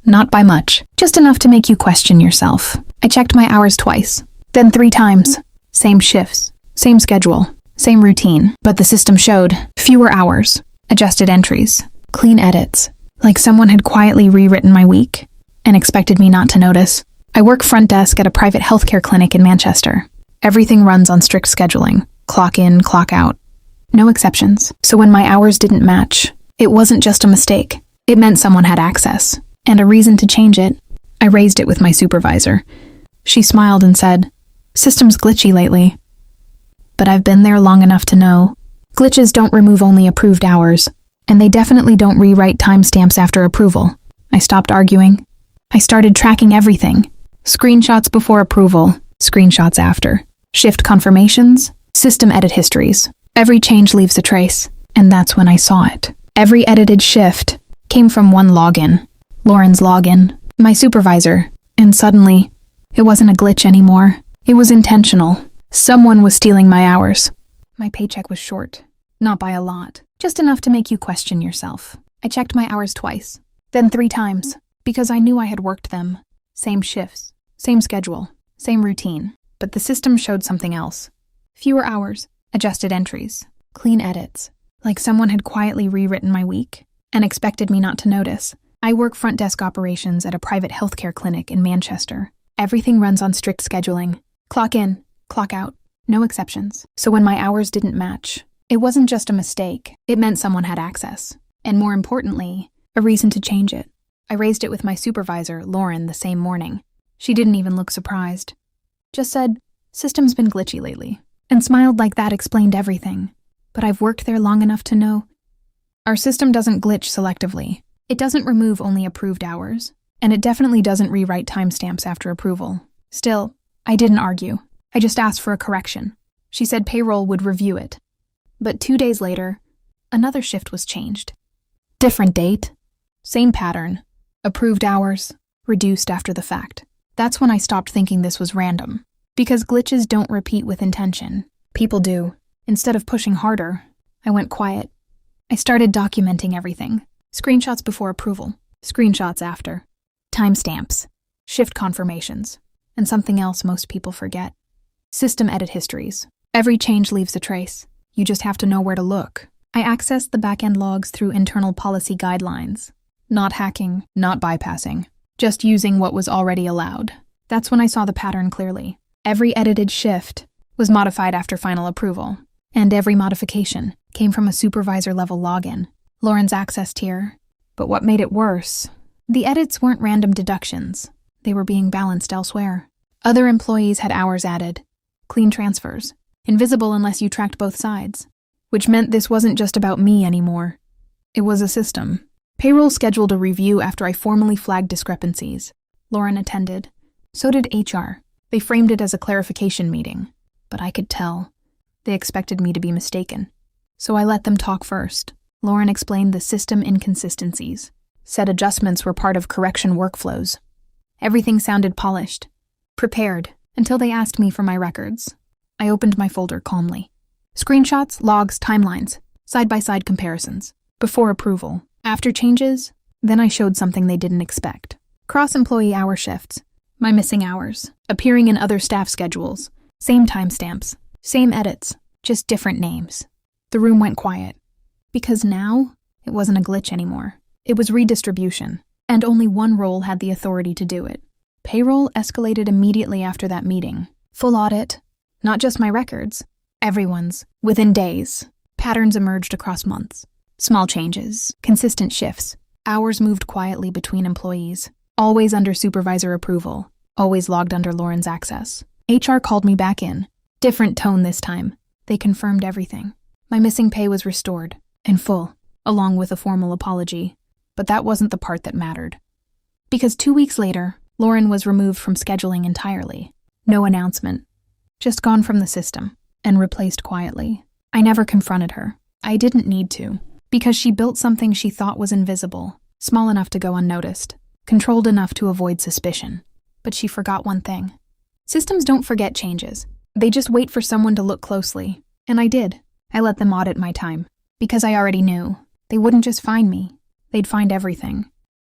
Not by much, just enough to make you question yourself. I checked my hours twice, then 3 times. Same shifts, same schedule, same routine, but the system showed fewer hours, adjusted entries, clean edits, like someone had quietly rewritten my week and expected me not to notice. I work front desk at a private healthcare clinic in Manchester. Everything runs on strict scheduling, clock in, clock out. No exceptions. So when my hours didn't match, it wasn't just a mistake. It meant someone had access, and a reason to change it. I raised it with my supervisor. She smiled and said, "System's glitchy lately." But I've been there long enough to know, glitches don't remove only approved hours, and they definitely don't rewrite timestamps after approval. I stopped arguing. I started tracking everything. Screenshots before approval, screenshots after. Shift confirmations, system edit histories. Every change leaves a trace, and that's when I saw it. Every edited shift came from one login. Lauren's login, my supervisor, and suddenly, it wasn't a glitch anymore. It was intentional. Someone was stealing my hours. My paycheck was short, not by a lot, just enough to make you question yourself. I checked my hours twice, then 3 times, because I knew I had worked them. Same shifts, same schedule, same routine, but the system showed something else. Fewer hours, adjusted entries, clean edits, like someone had quietly rewritten my week and expected me not to notice. I work front desk operations at a private healthcare clinic in Manchester. Everything runs on strict scheduling. Clock in, clock out. No exceptions. So when my hours didn't match, it wasn't just a mistake. It meant someone had access. And more importantly, a reason to change it. I raised it with my supervisor, Lauren, the same morning. She didn't even look surprised. Just said, "System's been glitchy lately," and smiled like that explained everything. But I've worked there long enough to know our system doesn't glitch selectively. It doesn't remove only approved hours, and it definitely doesn't rewrite timestamps after approval. Still, I didn't argue. I just asked for a correction. She said payroll would review it. But 2 days later, another shift was changed. Different date, same pattern, approved hours, reduced after the fact. That's when I stopped thinking this was random. Because glitches don't repeat with intention. People do. Instead of pushing harder, I went quiet. I started documenting everything. Screenshots before approval, screenshots after, timestamps, shift confirmations, and something else most people forget. System edit histories. Every change leaves a trace. You just have to know where to look. I accessed the back-end logs through internal policy guidelines. Not hacking, not bypassing, just using what was already allowed. That's when I saw the pattern clearly. Every edited shift was modified after final approval, and every modification came from a supervisor-level login. Lauren's access tier. But what made it worse? The edits weren't random deductions. They were being balanced elsewhere. Other employees had hours added, clean transfers, invisible unless you tracked both sides, which meant this wasn't just about me anymore. It was a system. Payroll scheduled a review after I formally flagged discrepancies. Lauren attended. So did HR. They framed it as a clarification meeting, but I could tell. They expected me to be mistaken. So I let them talk first. Lauren explained the system inconsistencies, said adjustments were part of correction workflows. Everything sounded polished, prepared, until they asked me for my records. I opened my folder calmly. Screenshots, logs, timelines, side-by-side comparisons. Before approval. After changes, then I showed something they didn't expect. Cross-employee hour shifts. My missing hours. Appearing in other staff schedules. Same timestamps. Same edits. Just different names. The room went quiet. Because now, it wasn't a glitch anymore. It was redistribution, and only one role had the authority to do it. Payroll escalated immediately after that meeting. Full audit, not just my records, everyone's, within days. Patterns emerged across months. Small changes, consistent shifts. Hours moved quietly between employees, always under supervisor approval, always logged under Lauren's access. HR called me back in. Different tone this time. They confirmed everything. My missing pay was restored. In full, along with a formal apology. But that wasn't the part that mattered. Because 2 weeks later, Lauren was removed from scheduling entirely. No announcement. Just gone from the system, and replaced quietly. I never confronted her. I didn't need to. Because she built something she thought was invisible, small enough to go unnoticed, controlled enough to avoid suspicion. But she forgot one thing. Systems don't forget changes. They just wait for someone to look closely. And I did. I let them audit my time. Because I already knew. They wouldn't just find me. They'd find everything.